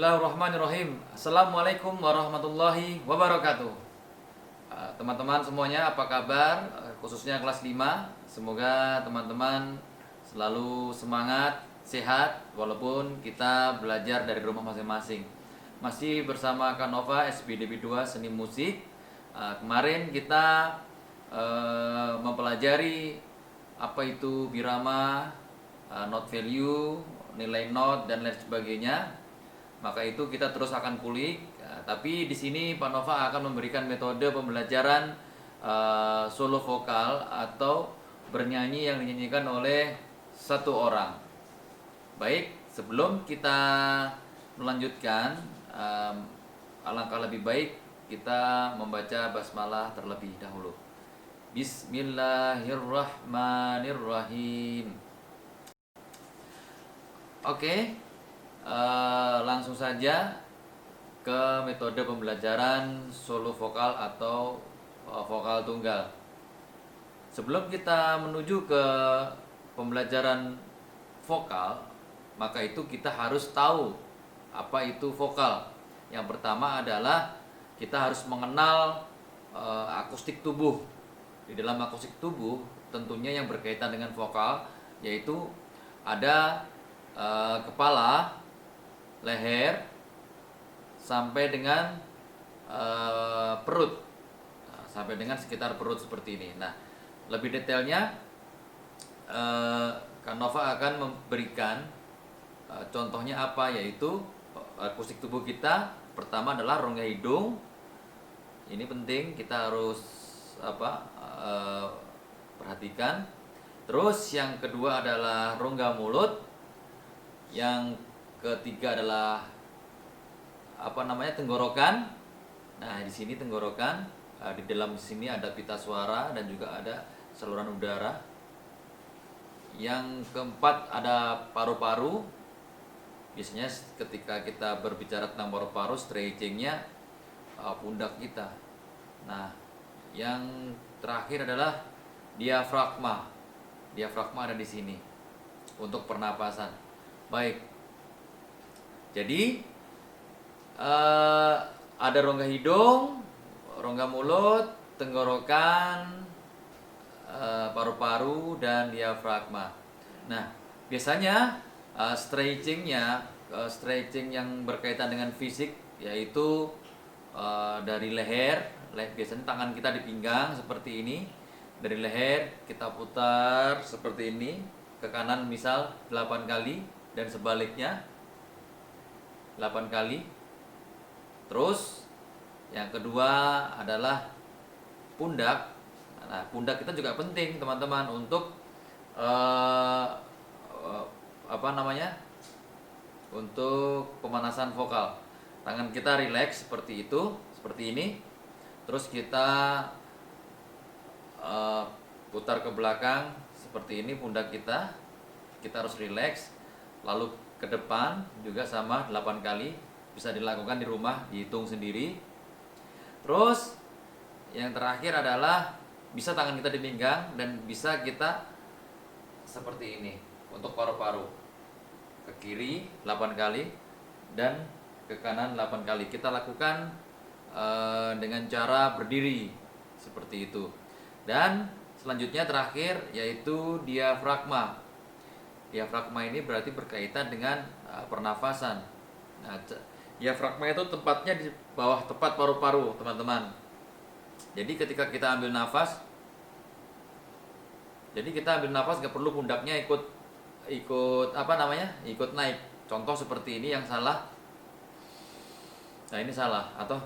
Bismillahirrahmanirrahim. Assalamualaikum warahmatullahi wabarakatuh. Teman-teman semuanya apa kabar? Khususnya kelas 5. Semoga teman-teman selalu semangat, sehat walaupun kita belajar dari rumah masing-masing. Masih bersama Kanova SBDB 2 Seni Musik. Kemarin kita mempelajari apa itu birama, note value, nilai note dan lain sebagainya. Maka itu kita terus akan kulik. Tapi di sini Pak Nova akan memberikan metode pembelajaran solo vokal atau bernyanyi yang dinyanyikan oleh satu orang. Baik, sebelum kita melanjutkan, alangkah lebih baik kita membaca basmalah terlebih dahulu. Bismillahirrahmanirrahim. Oke. Langsung saja ke metode pembelajaran solo vokal atau vokal tunggal. Sebelum kita menuju ke pembelajaran vokal, maka itu kita harus tahu apa itu vokal. Yang pertama adalah kita harus mengenal akustik tubuh. Di dalam akustik tubuh tentunya yang berkaitan dengan vokal yaitu ada kepala, leher, sampai dengan perut, sampai dengan sekitar perut seperti ini. Nah, lebih detailnya Kanova akan memberikan contohnya apa, yaitu akustik tubuh kita. Pertama adalah rongga hidung. Ini penting, kita harus perhatikan. Terus yang kedua adalah rongga mulut. Yang ketiga adalah tenggorokan. Nah, di sini tenggorokan, di dalam sini ada pita suara dan juga ada saluran udara. Yang keempat ada paru-paru. Biasanya ketika kita berbicara tentang paru-paru, stretchingnya pundak kita. Nah, yang terakhir adalah diafragma. Diafragma ada di sini untuk pernapasan. Baik. Jadi ada rongga hidung, rongga mulut, tenggorokan, paru-paru dan diafragma. Nah, biasanya stretching yang berkaitan dengan fisik yaitu dari leher. Biasanya tangan kita di pinggang seperti ini. Dari leher kita putar seperti ini ke kanan, misal 8 kali, dan sebaliknya 8 kali. Terus yang kedua adalah pundak. Nah, pundak kita juga penting teman-teman untuk untuk pemanasan vokal. Tangan kita rileks seperti itu, seperti ini. Terus kita putar ke belakang seperti ini pundak kita. Kita harus rileks. Lalu ke depan juga sama 8 kali. Bisa dilakukan di rumah, dihitung sendiri. Terus yang terakhir adalah bisa tangan kita di pinggang dan bisa kita seperti ini untuk paru-paru. Ke kiri 8 kali dan ke kanan 8 kali. Kita lakukan dengan cara berdiri seperti itu. Dan selanjutnya terakhir yaitu diafragma. Diafragma ini berarti berkaitan dengan pernafasan. Nah, diafragma itu tempatnya di bawah tepat paru-paru, teman-teman. Jadi ketika kita ambil nafas, nggak perlu pundaknya ikut naik. Contoh seperti ini yang salah. Nah, ini salah atau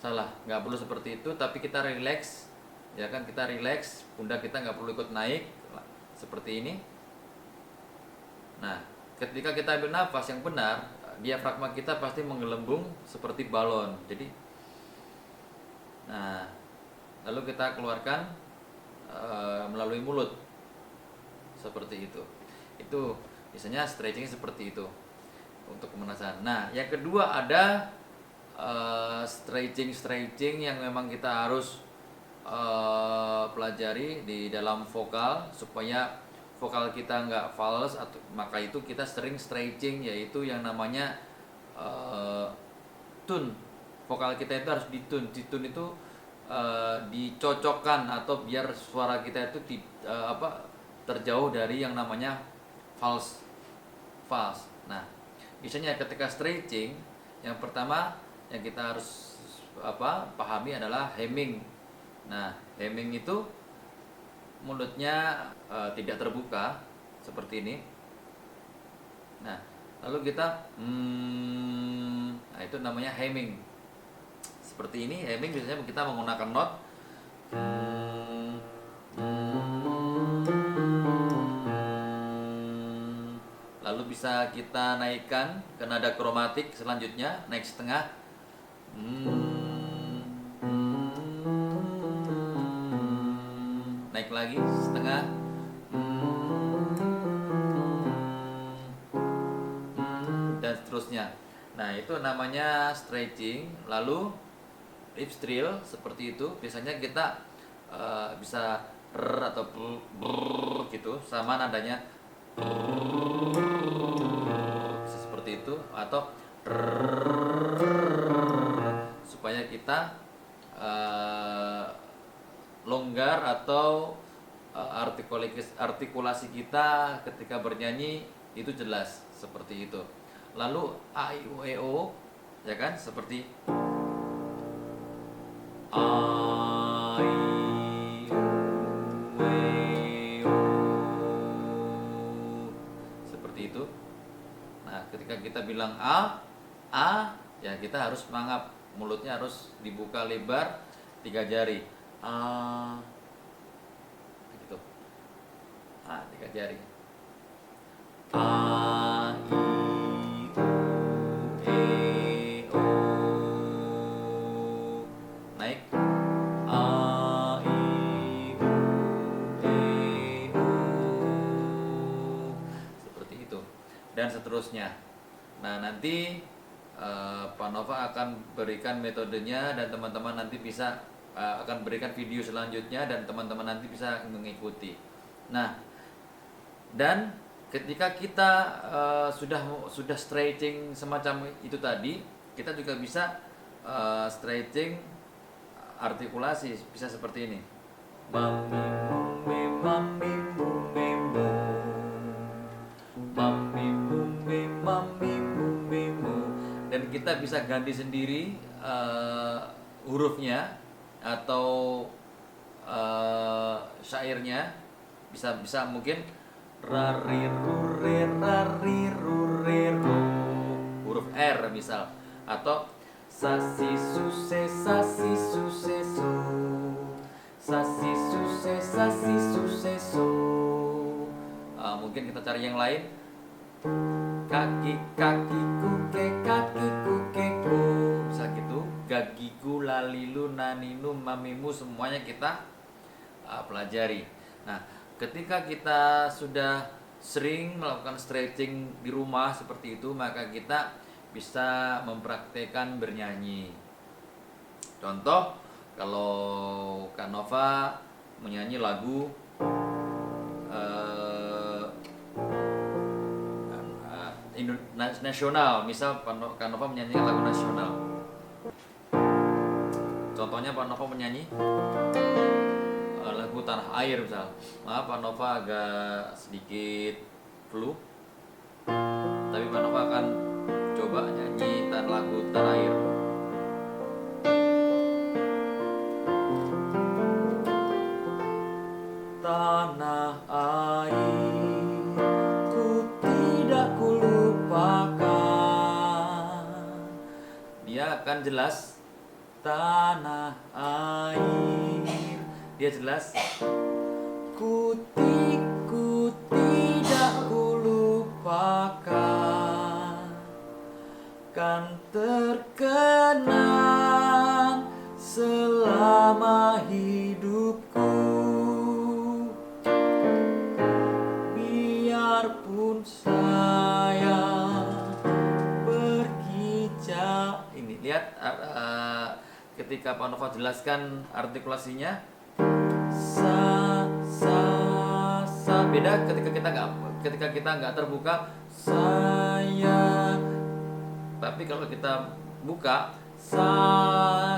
salah, nggak perlu seperti itu, tapi kita rileks, ya kan, kita rileks, pundak kita nggak perlu ikut naik seperti ini. Nah, ketika kita ambil nafas yang benar, diafragma kita pasti menggelembung seperti balon. Jadi, nah, lalu kita keluarkan melalui mulut seperti itu. Itu biasanya stretching seperti itu untuk pemanasan. Nah, yang kedua ada stretching yang memang kita harus pelajari di dalam vokal supaya vokal kita nggak fals, maka itu kita sering stretching, yaitu yang namanya eh, tune vokal kita itu harus ditune. Ditune itu dicocokkan atau biar suara kita itu terjauh dari yang namanya false. Nah, biasanya ketika stretching, yang pertama yang kita harus pahami adalah hemming. Nah, hemming itu mulutnya tidak terbuka seperti ini. Nah, lalu kita nah itu namanya hemming. Seperti ini, hemming biasanya kita menggunakan not lalu bisa kita naikkan ke nada kromatik selanjutnya, naik setengah. Naik lagi setengah. Dan seterusnya. Nah, itu namanya stretching. Lalu lip trill seperti itu. Biasanya kita bisa r atau brr gitu, sama nadanya bisa seperti itu, atau supaya kita longgar atau artikulasi kita ketika bernyanyi itu jelas seperti itu. Lalu a i u e o, ya kan, seperti a i u e o, seperti itu. Nah, ketika kita bilang a ya kita harus mangap, mulutnya harus dibuka lebar 3 jari. Gitu. 3 jari. A I U E O. Naik. A I U E O. Seperti itu. Dan seterusnya. Nah, nanti Pak Nova akan berikan metodenya, dan teman-teman nanti bisa akan berikan video selanjutnya, dan teman-teman nanti bisa mengikuti. Nah, dan ketika kita sudah stretching semacam itu tadi, kita juga bisa stretching artikulasi, bisa seperti ini. Mami mume mami mume mu, mami mume mami mume mu. Dan kita bisa ganti sendiri hurufnya atau syairnya, bisa mungkin rari rure rari rure ru, huruf R misal, atau sasi suse sasi suse su, sasi suse sasi suse su. Mungkin kita cari yang lain. Kaki kakiku ke kakiku keku, bisa gitu. Gagiku lalilu naninu mamimu, semuanya kita pelajari. Nah, ketika kita sudah sering melakukan stretching di rumah seperti itu, maka kita bisa mempraktekkan bernyanyi. Contoh, kalau Kak Nova menyanyi lagu nasional, misal Kak Nova menyanyikan lagu nasional. Contohnya Pak Nova menyanyi lagu Tanah Air misal. Maaf, Pak Nova agak sedikit flu, tapi Pak Nova akan coba nyanyi lagu Tanah Air. Tanah air ku tidak kulupakan. Dia akan jelas tanah air, dia jelas ku tidak kulupakan, kan terkenang selama hidupku, biarpun saya pergi jauh. Ini lihat ketika Pak Nova jelaskan artikulasinya, beda ketika kita nggak terbuka. Saya Tapi kalau kita buka,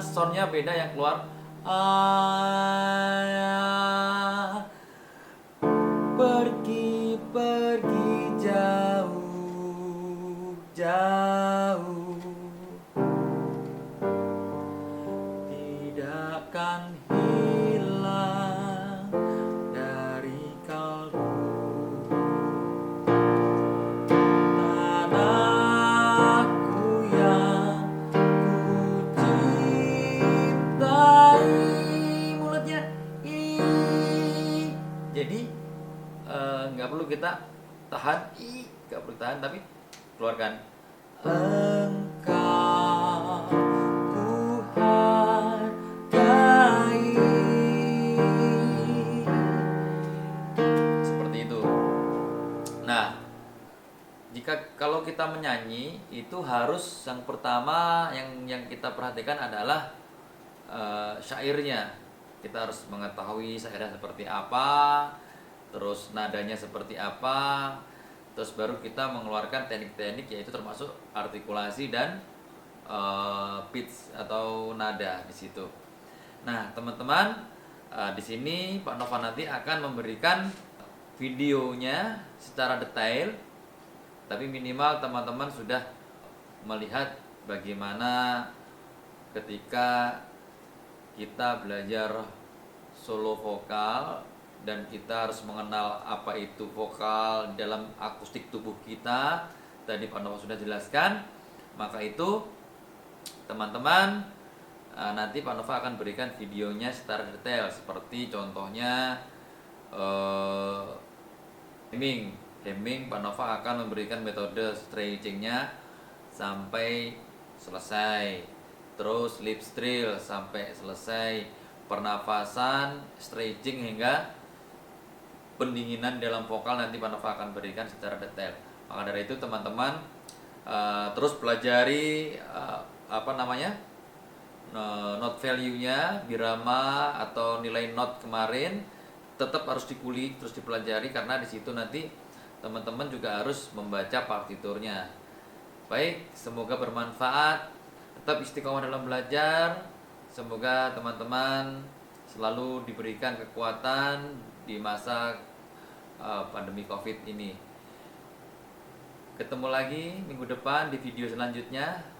soundnya beda yang keluar. Pergi jauh jauh, tidak akan hilang dari kalbu. Tanahku yang ku cintai. Mulutnya i. Jadi nggak perlu kita tahan, nggak perlu tahan, tapi keluarkan. Engkau ku hargai. Seperti itu. Nah, kalau kita menyanyi itu harus yang pertama yang kita perhatikan adalah syairnya. Kita harus mengetahui syairnya seperti apa, terus nadanya seperti apa, terus baru kita mengeluarkan teknik-teknik, yaitu termasuk artikulasi dan pitch atau nada di situ. Nah, teman-teman, di sini Pak Nova nanti akan memberikan videonya secara detail, tapi minimal teman-teman sudah melihat bagaimana ketika kita belajar solo vokal dan kita harus mengenal apa itu vokal dalam akustik tubuh kita. Tadi Pak Nova sudah jelaskan. Maka itu teman-teman, nanti Pak Nova akan berikan videonya secara detail, seperti contohnya hemming. Pak Nova akan memberikan metode stretchingnya sampai selesai, terus lip trill sampai selesai, pernafasan, stretching hingga pendinginan dalam vokal nanti Pak Nova akan berikan secara detail. Maka dari itu teman-teman terus pelajari note value-nya, birama atau nilai note kemarin tetap harus dikulik, terus dipelajari, karena di situ nanti teman-teman juga harus membaca partiturnya. Baik, semoga bermanfaat. Tetap istiqomah dalam belajar. Semoga teman-teman selalu diberikan kekuatan di masa pandemi COVID ini. Ketemu lagi minggu depan di video selanjutnya.